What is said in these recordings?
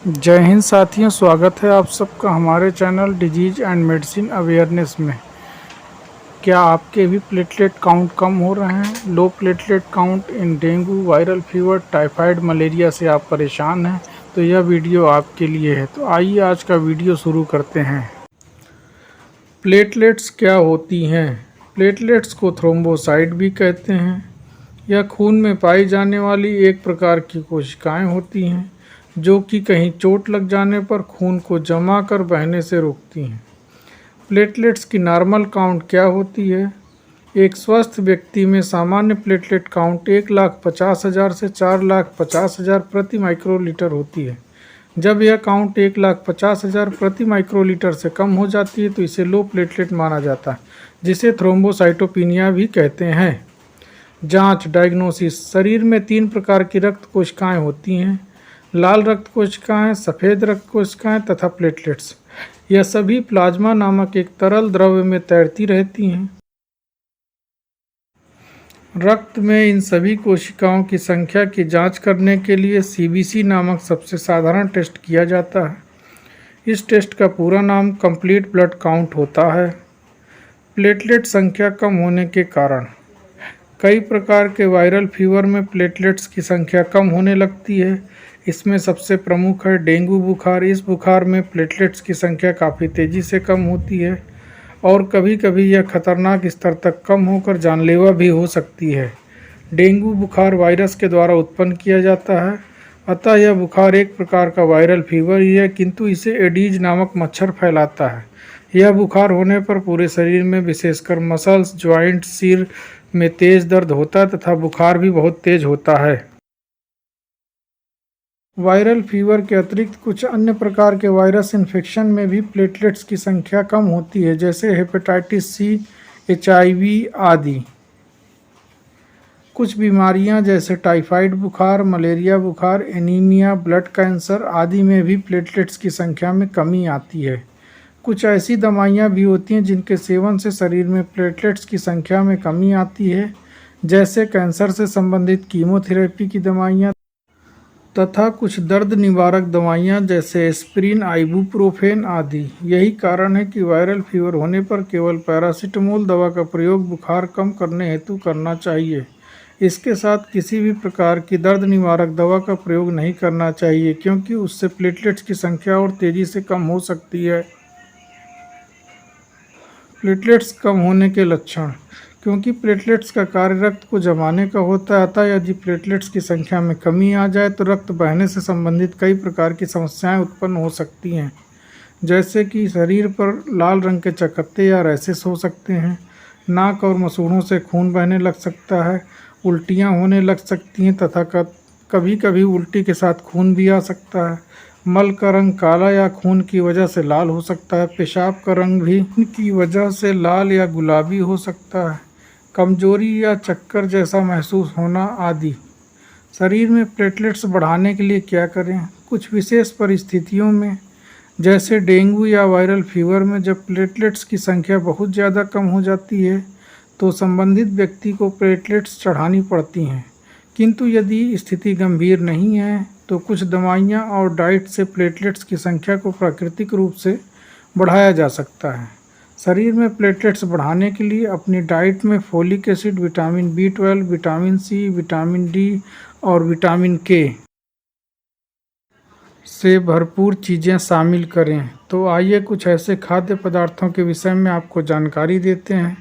जय हिंद साथियों, स्वागत है आप सबका हमारे channel disease and medicine awareness में। क्या आपके भी प्लेटलेट काउंट कम हो रहे हैं? Low platelet count in dengue, viral fever, typhoid, malaria से आप परेशान हैं तो यह वीडियो आपके लिए है। तो आइए आज का वीडियो शुरू करते हैं। प्लेटलेट्स क्या होती हैं? प्लेटलेट्स को थ्रोम्बोसाइट भी कहते हैं। यह खून में पाई जाने वाली एक प्रकार की कोशिकाएं होती हैं जो कि कहीं चोट लग जाने पर खून को जमा कर बहने से रोकती हैं। प्लेटलेट्स की नॉर्मल काउंट क्या होती है? एक स्वस्थ व्यक्ति में सामान्य प्लेटलेट काउंट 1,50,000 से 4,50,000 प्रति माइक्रोलीटर होती है। जब यह काउंट 1,50,000 प्रति माइक्रोलीटर से कम हो जाती है तो इसे लो प्लेटलेट माना जाता है, जिसे थ्रोम्बोसाइटोपिनिया भी कहते हैं। जांच डायग्नोसिस। शरीर में 3 प्रकार की रक्त कोशिकाएं होती हैं: लाल रक्त कोशिकाएं, सफ़ेद रक्त कोशिकाएं तथा प्लेटलेट्स। यह सभी प्लाज्मा नामक एक तरल द्रव्य में तैरती रहती हैं। रक्त में इन सभी कोशिकाओं की संख्या की जांच करने के लिए सीबीसी नामक सबसे साधारण टेस्ट किया जाता है। इस टेस्ट का पूरा नाम कंप्लीट ब्लड काउंट होता है। प्लेटलेट संख्या कम होने के कारण। कई प्रकार के वायरल फीवर में प्लेटलेट्स की संख्या कम होने लगती है। इसमें सबसे प्रमुख है डेंगू बुखार। इस बुखार में प्लेटलेट्स की संख्या काफ़ी तेज़ी से कम होती है और कभी कभी यह खतरनाक स्तर तक कम होकर जानलेवा भी हो सकती है। डेंगू बुखार वायरस के द्वारा उत्पन्न किया जाता है, अतः यह बुखार एक प्रकार का वायरल फीवर ही है, किंतु इसे एडीज नामक मच्छर फैलाता है। यह बुखार होने पर पूरे शरीर में विशेषकर मसल्स, ज्वाइंट, सिर में तेज दर्द होता है तथा बुखार भी बहुत तेज होता है। वायरल फीवर के अतिरिक्त कुछ अन्य प्रकार के वायरस इन्फेक्शन में भी प्लेटलेट्स की संख्या कम होती है, जैसे हेपेटाइटिस सी, एचआईवी आदि। कुछ बीमारियां जैसे टाइफाइड बुखार, मलेरिया बुखार, एनीमिया, ब्लड कैंसर आदि में भी प्लेटलेट्स की संख्या में कमी आती है। कुछ ऐसी दवाइयाँ भी होती हैं जिनके सेवन से शरीर में प्लेटलेट्स की संख्या में कमी आती है, जैसे कैंसर से संबंधित कीमोथेरेपी की दवाइयाँ तथा कुछ दर्द निवारक दवाइयाँ जैसे एस्पिरिन, आइबुप्रोफेन आदि। यही कारण है कि वायरल फीवर होने पर केवल पैरासीटामोल दवा का प्रयोग बुखार कम करने हेतु करना चाहिए। इसके साथ किसी भी प्रकार की दर्द निवारक दवा का प्रयोग नहीं करना चाहिए, क्योंकि उससे प्लेटलेट्स की संख्या और तेज़ी से कम हो सकती है। प्लेटलेट्स कम होने के लक्षण। क्योंकि प्लेटलेट्स का कार्य रक्त को जमाने का होता है, अतः यदि प्लेटलेट्स की संख्या में कमी आ जाए तो रक्त बहने से संबंधित कई प्रकार की समस्याएं उत्पन्न हो सकती हैं, जैसे कि शरीर पर लाल रंग के चकत्ते या रैशेस हो सकते हैं, नाक और मसूड़ों से खून बहने लग सकता है, उल्टियाँ होने लग सकती हैं तथा कभी कभी उल्टी के साथ खून भी आ सकता है। मल का रंग काला या खून की वजह से लाल हो सकता है। पेशाब का रंग भी खून की वजह से लाल या गुलाबी हो सकता है। कमजोरी या चक्कर जैसा महसूस होना आदि। शरीर में प्लेटलेट्स बढ़ाने के लिए क्या करें? कुछ विशेष परिस्थितियों में, जैसे डेंगू या वायरल फीवर में जब प्लेटलेट्स की संख्या बहुत ज़्यादा कम हो जाती है तो संबंधित व्यक्ति को प्लेटलेट्स चढ़ानी पड़ती हैं। किंतु यदि स्थिति गंभीर नहीं है तो कुछ दवाइयाँ और डाइट से प्लेटलेट्स की संख्या को प्राकृतिक रूप से बढ़ाया जा सकता है। शरीर में प्लेटलेट्स बढ़ाने के लिए अपनी डाइट में folic acid, vitamin B12, vitamin C, vitamin D और विटामिन के से भरपूर चीज़ें शामिल करें। तो आइए कुछ ऐसे खाद्य पदार्थों के विषय में आपको जानकारी देते हैं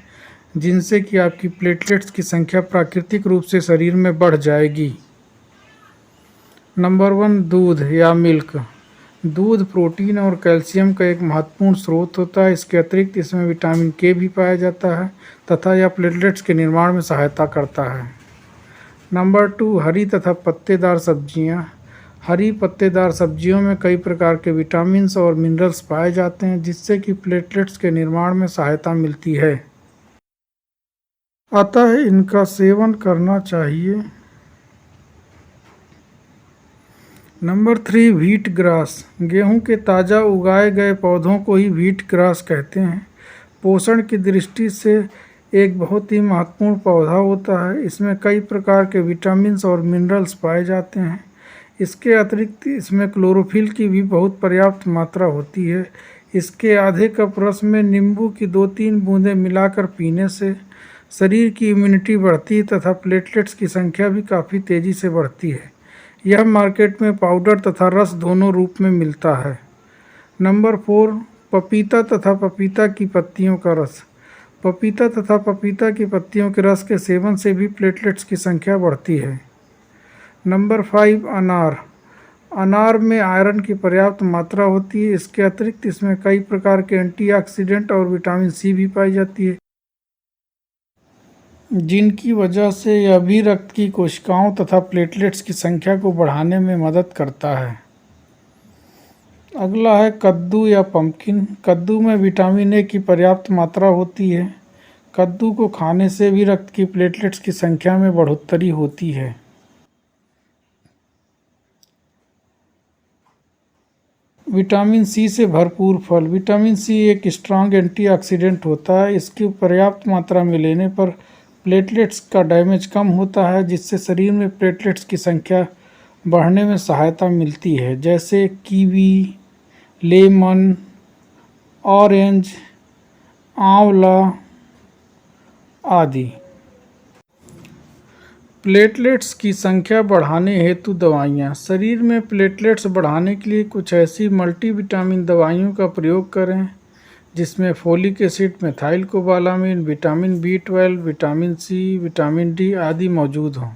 जिनसे कि आपकी प्लेटलेट्स की संख्या प्राकृतिक रूप से शरीर में बढ़ जाएगी। नंबर 1, दूध या मिल्क। दूध प्रोटीन और कैल्शियम का एक महत्वपूर्ण स्रोत होता है। इसके अतिरिक्त इसमें विटामिन के भी पाया जाता है तथा यह प्लेटलेट्स के निर्माण में सहायता करता है। नंबर 2, हरी तथा पत्तेदार सब्जियां। हरी पत्तेदार सब्जियों में कई प्रकार के विटामिन्स और मिनरल्स पाए जाते हैं, जिससे कि प्लेटलेट्स के निर्माण में सहायता मिलती है, अतः इनका सेवन करना चाहिए। Number 3, wheat grass. गेहूं के ताज़ा उगाए गए पौधों को ही व्हीट ग्रास कहते हैं। पोषण की दृष्टि से एक बहुत ही महत्वपूर्ण पौधा होता है। इसमें कई प्रकार के विटामिन्स और मिनरल्स पाए जाते हैं। इसके अतिरिक्त इसमें क्लोरोफिल की भी बहुत पर्याप्त मात्रा होती है। इसके आधे कप रस में नींबू की 2-3 बूंदें मिलाकर पीने से शरीर की इम्यूनिटी बढ़ती है तथा प्लेटलेट्स की संख्या भी काफ़ी तेज़ी से बढ़ती है। यह मार्केट में पाउडर तथा रस दोनों रूप में मिलता है। नंबर 4, पपीता तथा पपीता की पत्तियों का रस। पपीता तथा पपीता की पत्तियों के रस के सेवन से भी प्लेटलेट्स की संख्या बढ़ती है। नंबर 5, अनार। अनार में आयरन की पर्याप्त मात्रा होती है। इसके अतिरिक्त इसमें कई प्रकार के एंटीऑक्सीडेंट और विटामिन सी भी पाई जाती है, जिनकी वजह से यह भी रक्त की कोशिकाओं तथा प्लेटलेट्स की संख्या को बढ़ाने में मदद करता है। अगला है कद्दू या पम्पकिन। कद्दू में विटामिन ए की पर्याप्त मात्रा होती है। कद्दू को खाने से भी रक्त की प्लेटलेट्स की संख्या में बढ़ोतरी होती है। विटामिन सी से भरपूर फल। विटामिन सी एक स्ट्रांग एंटीऑक्सीडेंट होता है। इसकी पर्याप्त मात्रा में लेने पर प्लेटलेट्स का डैमेज कम होता है, जिससे शरीर में प्लेटलेट्स की संख्या बढ़ने में सहायता मिलती है, जैसे कीवी, लेमन, ऑरेंज, आंवला आदि। प्लेटलेट्स की संख्या बढ़ाने हेतु दवाइयाँ। शरीर में प्लेटलेट्स बढ़ाने के लिए कुछ ऐसी मल्टीविटामिन दवाइयों का प्रयोग करें जिसमें folic acid, methylcobalamin, vitamin B12, vitamin C, vitamin D आदि मौजूद हों।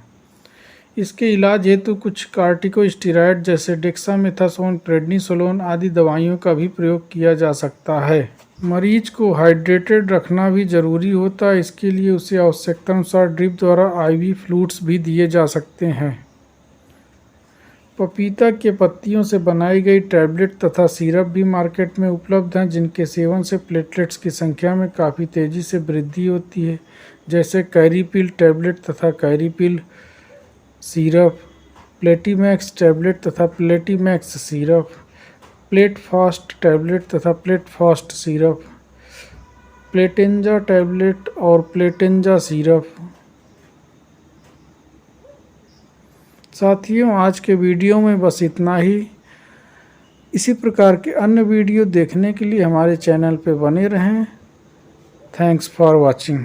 इसके इलाज हेतु कुछ कार्टिकोस्टेरॉइड जैसे डेक्सामेथासोन, प्रेडनिसोलोन आदि दवाइयों का भी प्रयोग किया जा सकता है। मरीज को हाइड्रेटेड रखना भी जरूरी होता है। इसके लिए उसे आवश्यकतानुसार ड्रिप द्वारा IV फ्लूइड्स भी दिए जा सकते हैं। पपीता के पत्तियों से बनाई गई टैबलेट तथा सिरप भी मार्केट में उपलब्ध हैं, जिनके सेवन से प्लेटलेट्स की संख्या में काफ़ी तेज़ी से वृद्धि होती है, जैसे कैरीपिल टैबलेट तथा कैरीपिल सिरप, प्लेटीमैक्स टैबलेट तथा प्लेटीमैक्स सिरप, प्लेट फास्ट टैबलेट तथा प्लेट फास्ट सिरप, प्लेटेंजा टैबलेट और प्लेटेंजा सिरप। साथियों, आज के वीडियो में बस इतना ही। इसी प्रकार के अन्य वीडियो देखने के लिए हमारे चैनल पर बने रहें। Thanks for watching.